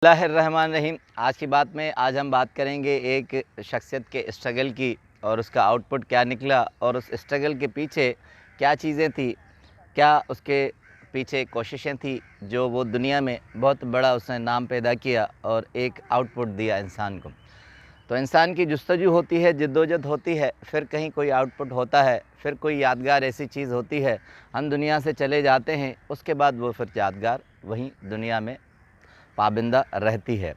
اللہ الرحمن الرحیم۔ آج کی بات میں ہم بات کریں گے ایک شخصیت کے اسٹرگل کی اور اس کا آؤٹ پٹ کیا نکلا اور اس اسٹرگل کے پیچھے کیا چیزیں تھی، کیا اس کے پیچھے کوششیں تھی جو وہ دنیا میں بہت بڑا اس نے نام پیدا کیا اور ایک آؤٹ پٹ دیا انسان کو۔ تو انسان کی جستجو ہوتی ہے، جدوجہد ہوتی ہے، پھر کہیں کوئی آؤٹ پٹ ہوتا ہے، پھر کوئی یادگار ایسی چیز ہوتی ہے، ہم دنیا سے چلے جاتے ہیں، اس کے بعد وہ پھر یادگار وہیں دنیا میں پابندہ رہتی ہے۔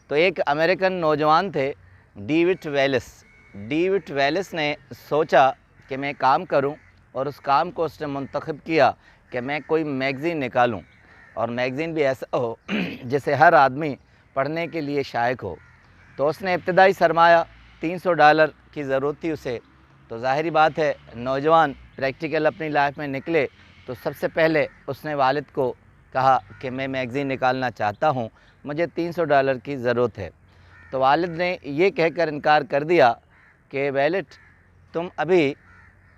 تو ایک امریکن نوجوان تھے ڈیوڈ ویلس۔ ڈیوڈ ویلس نے سوچا کہ میں کام کروں، اور اس کام کو اس نے منتخب کیا کہ میں کوئی میگزین نکالوں، اور میگزین بھی ایسا ہو جسے ہر آدمی پڑھنے کے لیے شائق ہو۔ تو اس نے ابتدائی سرمایہ $300 کی ضرورت تھی اسے۔ تو ظاہری بات ہے، نوجوان پریکٹیکل اپنی لائف میں نکلے تو سب سے پہلے اس نے والد کو کہا کہ میں میگزین نکالنا چاہتا ہوں، مجھے $300 کی ضرورت ہے۔ تو والد نے یہ کہہ کر انکار کر دیا کہ ویلٹ، تم ابھی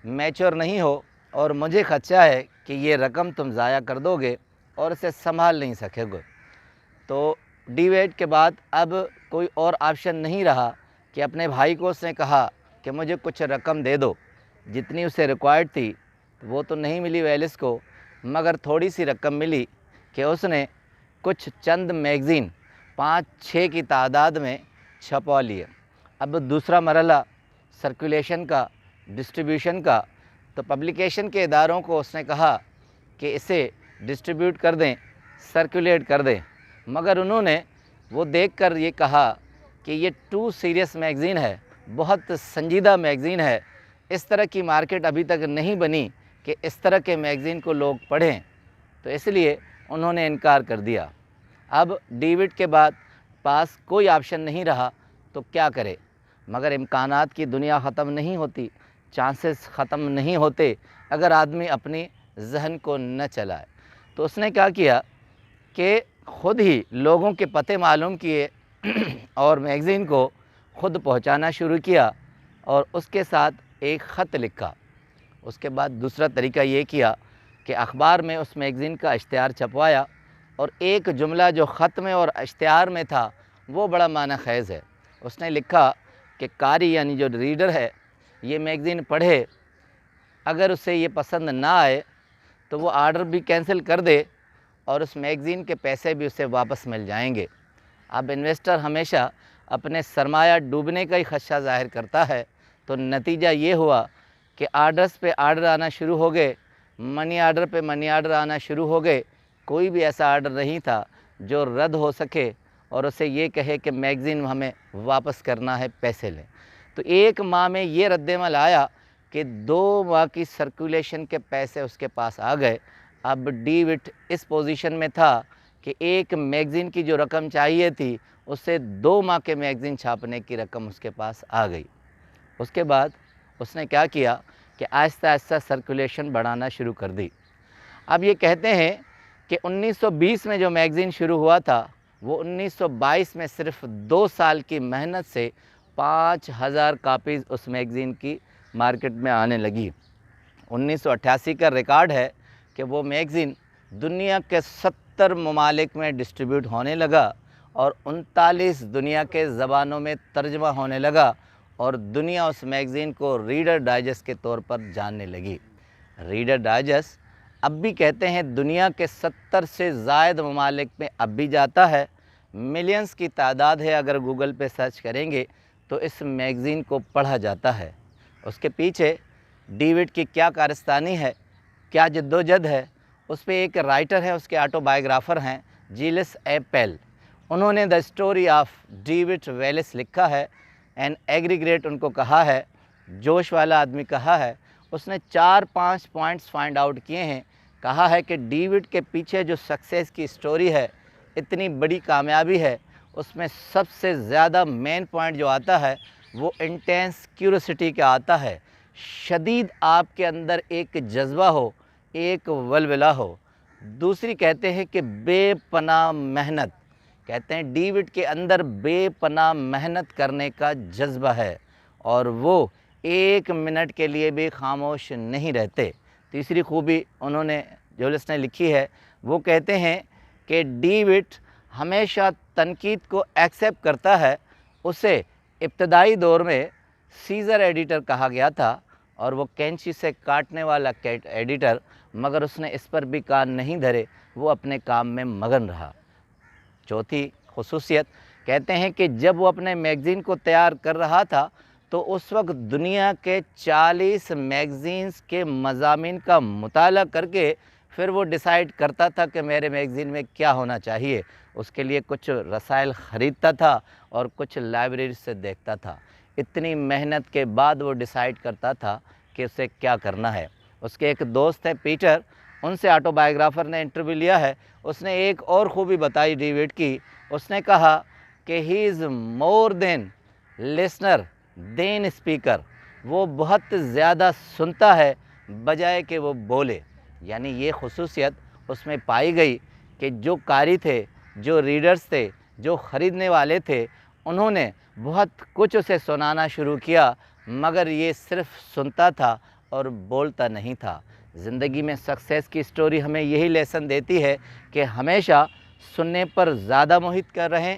میچور نہیں ہو اور مجھے خدشہ ہے کہ یہ رقم تم ضائع کر دو گے اور اسے سنبھال نہیں سکے گے۔ تو ڈیویڈ کے بعد اب کوئی اور آپشن نہیں رہا کہ اپنے بھائی کو اس نے کہا کہ مجھے کچھ رقم دے دو۔ جتنی اسے ریکوائرڈ تھی وہ تو نہیں ملی ویلس کو، مگر تھوڑی سی رقم ملی کہ اس نے کچھ چند میگزین 5-6 کی تعداد میں چھپوا لیے۔ اب دوسرا مرحلہ سرکولیشن کا، ڈسٹریبیوشن کا۔ تو پبلیکیشن کے اداروں کو اس نے کہا کہ اسے ڈسٹریبیوٹ کر دیں، سرکولیٹ کر دیں، مگر انہوں نے وہ دیکھ کر یہ کہا کہ یہ ٹو سیریس میگزین ہے، بہت سنجیدہ میگزین ہے، اس طرح کی مارکیٹ ابھی تک نہیں بنی کہ اس طرح کے میگزین کو لوگ پڑھیں۔ تو اس لیے انہوں نے انکار کر دیا۔ اب ڈیوڈ کے بعد پاس کوئی آپشن نہیں رہا تو کیا کرے، مگر امکانات کی دنیا ختم نہیں ہوتی، چانسز ختم نہیں ہوتے اگر آدمی اپنی ذہن کو نہ چلائے۔ تو اس نے کیا کیا کہ خود ہی لوگوں کے پتے معلوم کیے اور میگزین کو خود پہنچانا شروع کیا، اور اس کے ساتھ ایک خط لکھا۔ اس کے بعد دوسرا طریقہ یہ کیا کہ اخبار میں اس میگزین کا اشتہار چھپوایا، اور ایک جملہ جو خط میں اور اشتہار میں تھا وہ بڑا معنی خیز ہے۔ اس نے لکھا کہ قاری یعنی جو ریڈر ہے یہ میگزین پڑھے، اگر اسے یہ پسند نہ آئے تو وہ آرڈر بھی کینسل کر دے اور اس میگزین کے پیسے بھی اسے واپس مل جائیں گے۔ اب انویسٹر ہمیشہ اپنے سرمایہ ڈوبنے کا ہی خدشہ ظاہر کرتا ہے، تو نتیجہ یہ ہوا کہ آرڈرز پہ آرڈر آنا شروع ہو گئے، منی آرڈر پہ منی آرڈر آنا شروع ہو گئے۔ کوئی بھی ایسا آرڈر نہیں تھا جو رد ہو سکے اور اسے یہ کہے کہ میگزین ہمیں واپس کرنا ہے، پیسے لیں۔ تو 1 ماہ میں یہ رد عمل آیا کہ 2 ماہ کی سرکولیشن کے پیسے اس کے پاس آ گئے۔ اب ڈیوڈ اس پوزیشن میں تھا کہ ایک میگزین کی جو رقم چاہیے تھی اس سے 2 ماہ کے میگزین چھاپنے کی رقم اس کے پاس آ گئی۔ اس کے بعد اس نے کیا کیا کہ آہستہ آہستہ سرکولیشن بڑھانا شروع کر دی۔ اب یہ کہتے ہیں کہ 1920 میں جو میگزین شروع ہوا تھا وہ 1922 میں صرف 2 سال کی محنت سے 5000 کاپیز اس میگزین کی مارکیٹ میں آنے لگی۔ 1988 کا ریکارڈ ہے کہ وہ میگزین دنیا کے 70 ممالک میں ڈسٹریبیوٹ ہونے لگا اور 39 دنیا کے زبانوں میں ترجمہ ہونے لگا، اور دنیا اس میگزین کو ریڈر ڈائجسٹ کے طور پر جاننے لگی۔ ریڈر ڈائجسٹ اب بھی کہتے ہیں دنیا کے 70 سے زائد ممالک میں اب بھی جاتا ہے، ملینز کی تعداد ہے، اگر گوگل پہ سرچ کریں گے تو اس میگزین کو پڑھا جاتا ہے۔ اس کے پیچھے ڈیوڈ کی کیا کارستانی ہے، کیا جدوجہد ہے، اس پہ ایک رائٹر ہے، اس کے آٹو بائیوگرافر ہیں جیلس ایپل۔ انہوں نے the story of David Wallace لکھا ہے، این ایگریگریٹ ان کو کہا ہے، جوش والا آدمی کہا ہے۔ اس نے 4-5 پوائنٹس فائنڈ آؤٹ کیے ہیں۔ کہا ہے کہ ڈیوڈ کے پیچھے جو سکسیس کی اسٹوری ہے، اتنی بڑی کامیابی ہے، اس میں سب سے زیادہ مین پوائنٹ جو آتا ہے وہ انٹینس کیوریوسٹی کا آتا ہے۔ شدید آپ کے اندر ایک جذبہ ہو، ایک ولولہ ہو۔ دوسری کہتے ہیں کہ بے پناہ محنت، کہتے ہیں ڈیوڈ کے اندر بے پناہ محنت کرنے کا جذبہ ہے، اور وہ 1 منٹ کے لیے بھی خاموش نہیں رہتے۔ تیسری خوبی انہوں نے جولس نے لکھی ہے، وہ کہتے ہیں کہ ڈیوڈ ہمیشہ تنقید کو ایکسیپٹ کرتا ہے، اسے ابتدائی دور میں سیزر ایڈیٹر کہا گیا تھا، اور وہ کینچی سے کاٹنے والا ایڈیٹر، مگر اس نے اس پر بھی کان نہیں دھرے، وہ اپنے کام میں مگن رہا۔ چوتھی خصوصیت، کہتے ہیں کہ جب وہ اپنے میگزین کو تیار کر رہا تھا تو اس وقت دنیا کے 40 میگزینز کے مضامین کا مطالعہ کر کے پھر وہ ڈیسائیڈ کرتا تھا کہ میرے میگزین میں کیا ہونا چاہیے۔ اس کے لیے کچھ رسائل خریدتا تھا اور کچھ لائبریری سے دیکھتا تھا۔ اتنی محنت کے بعد وہ ڈیسائیڈ کرتا تھا کہ اسے کیا کرنا ہے۔ اس کے ایک دوست ہے پیٹر، ان سے آٹو بایوگرافر نے انٹرویو لیا ہے۔ اس نے ایک اور خوبی بتائی ڈیوڈ کی، اس نے کہا کہ ہی از مور دین لسنر دین اسپیکر، وہ بہت زیادہ سنتا ہے بجائے کہ وہ بولے۔ یعنی یہ خصوصیت اس میں پائی گئی کہ جو قاری تھے، جو ریڈرز تھے، جو خریدنے والے تھے، انہوں نے بہت کچھ اسے سنانا شروع کیا، مگر یہ صرف سنتا تھا اور بولتا نہیں تھا۔ زندگی میں سکسیس کی سٹوری ہمیں یہی لیسن دیتی ہے کہ ہمیشہ سننے پر زیادہ محیط کر رہیں،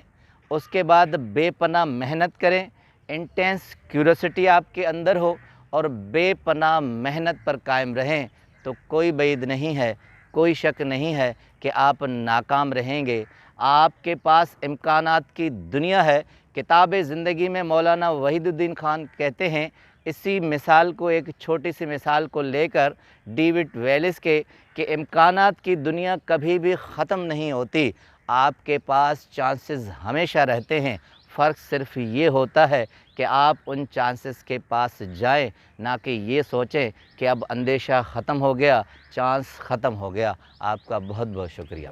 اس کے بعد بے پناہ محنت کریں، انٹینس کیوریوسٹی آپ کے اندر ہو اور بے پناہ محنت پر قائم رہیں، تو کوئی بعید نہیں ہے، کوئی شک نہیں ہے کہ آپ ناکام رہیں گے۔ آپ کے پاس امکانات کی دنیا ہے۔ کتاب زندگی میں مولانا وحید الدین خان کہتے ہیں، اسی مثال کو، ایک چھوٹی سی مثال کو لے کر ڈیوڈ ویلس کے، کہ امکانات کی دنیا کبھی بھی ختم نہیں ہوتی، آپ کے پاس چانسز ہمیشہ رہتے ہیں، فرق صرف یہ ہوتا ہے کہ آپ ان چانسز کے پاس جائیں، نہ کہ یہ سوچیں کہ اب اندیشہ ختم ہو گیا، چانس ختم ہو گیا۔ آپ کا بہت بہت شکریہ۔